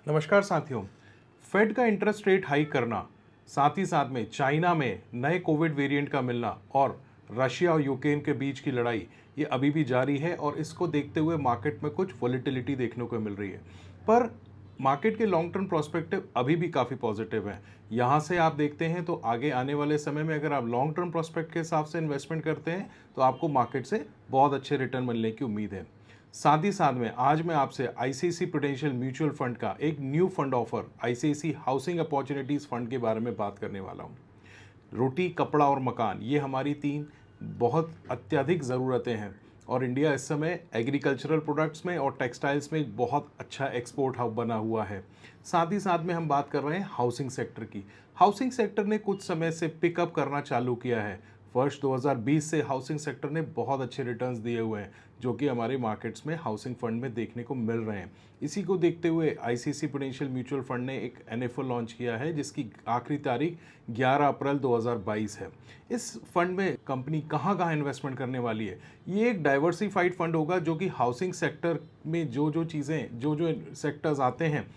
नमस्कार साथियों। फेड का इंटरेस्ट रेट हाइक करना, साथ ही साथ में चाइना में नए कोविड वेरिएंट का मिलना और रशिया और यूक्रेन के बीच की लड़ाई ये अभी भी जारी है और इसको देखते हुए मार्केट में कुछ वॉलेटिलिटी देखने को मिल रही है। पर मार्केट के लॉन्ग टर्म प्रोस्पेक्टिव अभी भी काफ़ी पॉजिटिव है। यहाँ से आप देखते हैं तो आगे आने वाले समय में अगर आप लॉन्ग टर्म प्रोस्पेक्ट के हिसाब से इन्वेस्टमेंट करते हैं तो आपको मार्केट से बहुत अच्छे रिटर्न मिलने की उम्मीद है। साथ ही साथ में आज मैं आपसे आईसीआईसी प्रूडेंशियल म्यूचुअल फंड का एक new fund offer ICICI housing opportunities fund के बारे में बात करने वाला हूँ। रोटी, कपड़ा और मकान, ये हमारी तीन बहुत अत्यधिक ज़रूरतें हैं और इंडिया इस समय एग्रीकल्चरल प्रोडक्ट्स में और टेक्सटाइल्स में एक बहुत अच्छा एक्सपोर्ट हब बना हुआ है। साथ ही साथ में हम बात कर रहे हैं हाउसिंग सेक्टर की। हाउसिंग सेक्टर ने कुछ समय से पिकअप करना चालू किया है। वर्ष 2020 से हाउसिंग सेक्टर ने बहुत अच्छे रिटर्न्स दिए हुए हैं, जो कि हमारे मार्केट्स में हाउसिंग फंड में देखने को मिल रहे हैं। इसी को देखते हुए आईसीआईसी प्रूडेंशियल म्यूचुअल फंड ने एक एनएफओ लॉन्च किया है, जिसकी आखिरी तारीख 11 अप्रैल 2022 है। इस फंड में कंपनी कहाँ कहाँ इन्वेस्टमेंट करने वाली है? ये एक डाइवर्सिफाइड फंड होगा, जो कि हाउसिंग सेक्टर में जो चीज़ें जो सेक्टर्स आते हैं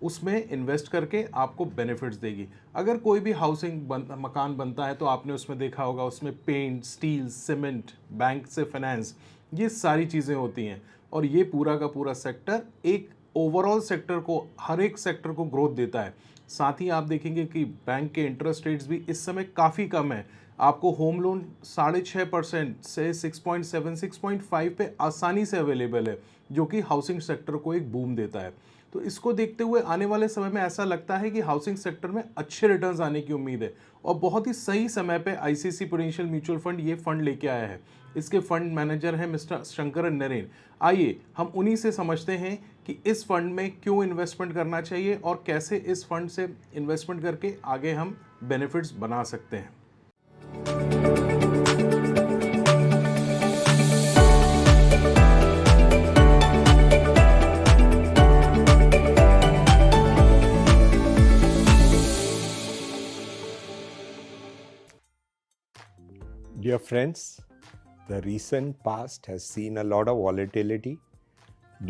उसमें इन्वेस्ट करके आपको बेनिफिट्स देगी। अगर कोई भी मकान बनता है तो आपने उसमें देखा होगा, उसमें पेंट, स्टील, सीमेंट, बैंक से फाइनेंस, ये सारी चीज़ें होती हैं और ये पूरा का पूरा सेक्टर एक ओवरऑल सेक्टर को, हर एक सेक्टर को ग्रोथ देता है। साथ ही आप देखेंगे कि बैंक के इंटरेस्ट रेट्स भी इस समय काफ़ी कम है। आपको होम लोन 6.5% से 6.7 6.5 पे आसानी से अवेलेबल है, जो कि हाउसिंग सेक्टर को एक बूम देता है। तो इसको देखते हुए आने वाले समय में ऐसा लगता है कि हाउसिंग सेक्टर में अच्छे रिटर्न्स आने की उम्मीद है और बहुत ही सही समय पे आईसीआईसी प्रूडेंशियल म्यूचुअल फंड ये फंड लेके आया है। इसके फंड मैनेजर हैं मिस्टर शंकर नरेन। आइए हम उन्हीं से समझते हैं कि इस फंड में क्यों इन्वेस्टमेंट करना चाहिए और कैसे इस फंड से इन्वेस्टमेंट करके आगे हम बेनिफिट्स बना सकते हैं। Dear friends, the recent past has seen a lot of volatility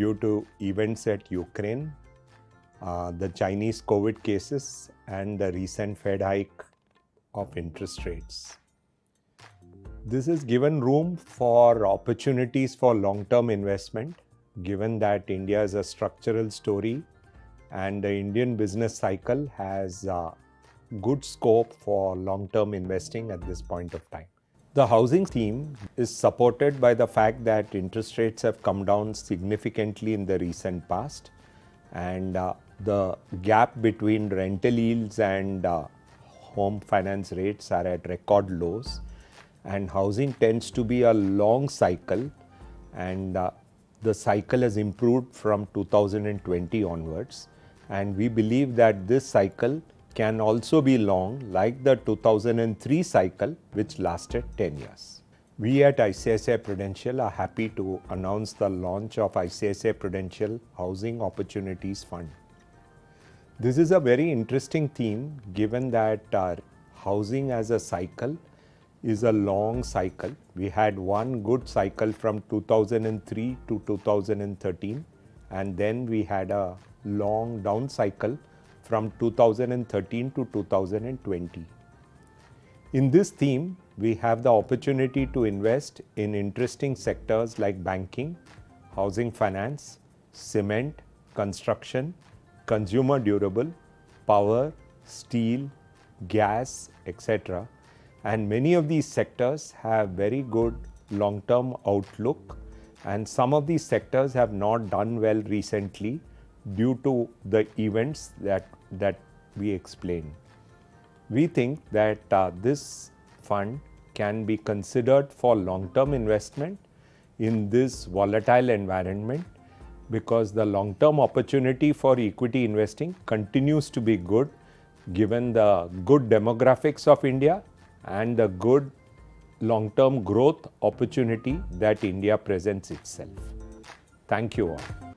due to events at Ukraine, the Chinese COVID cases, and the recent Fed hike of interest rates. This has given room for opportunities for long-term investment, given that India is a structural story and the Indian business cycle has good scope for long-term investing at this point of time. The housing theme is supported by the fact that interest rates have come down significantly in the recent past, and the gap between rental yields and home finance rates are at record lows, and housing tends to be a long cycle, and the cycle has improved from 2020 onwards, and we believe that this cycle can also be long like the 2003 cycle, which lasted 10 years. We at ICICI Prudential are happy to announce the launch of ICICI Prudential Housing Opportunities Fund. This is a very interesting theme, given that housing as a cycle is a long cycle. We had one good cycle from 2003 to 2013, and then we had a long down cycle from 2013 to 2020. In this theme, we have the opportunity to invest in interesting sectors like banking, housing finance, cement, construction, consumer durable, power, steel, gas, etc. And many of these sectors have very good long-term outlook, and some of these sectors have not done well recently due to the events that we explained. We think that this fund can be considered for long-term investment in this volatile environment, because the long-term opportunity for equity investing continues to be good, given the good demographics of India and the good long-term growth opportunity that India presents itself. Thank you all.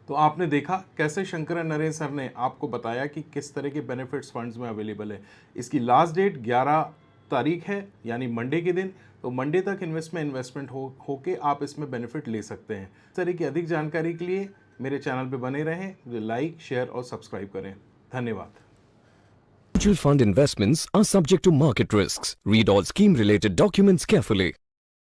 तो आपने देखा कैसे Shankar Naren sir ने आपको बताया कि किस तरह के बेनिफिट्स फंड्स में अवेलेबल है। इसकी लास्ट डेट 11 तारीख है, यानी मंडे के दिन। तो मंडे तक इन्वेस्टमेंट होके आप इसमें बेनिफिट ले सकते हैं। इस तरह की अधिक जानकारी के लिए मेरे चैनल पे बने रहें, मुझे लाइक, शेयर और सब्सक्राइब करें। धन्यवाद। Mutual fund investments are subject to market risks. Read all scheme related documents carefully.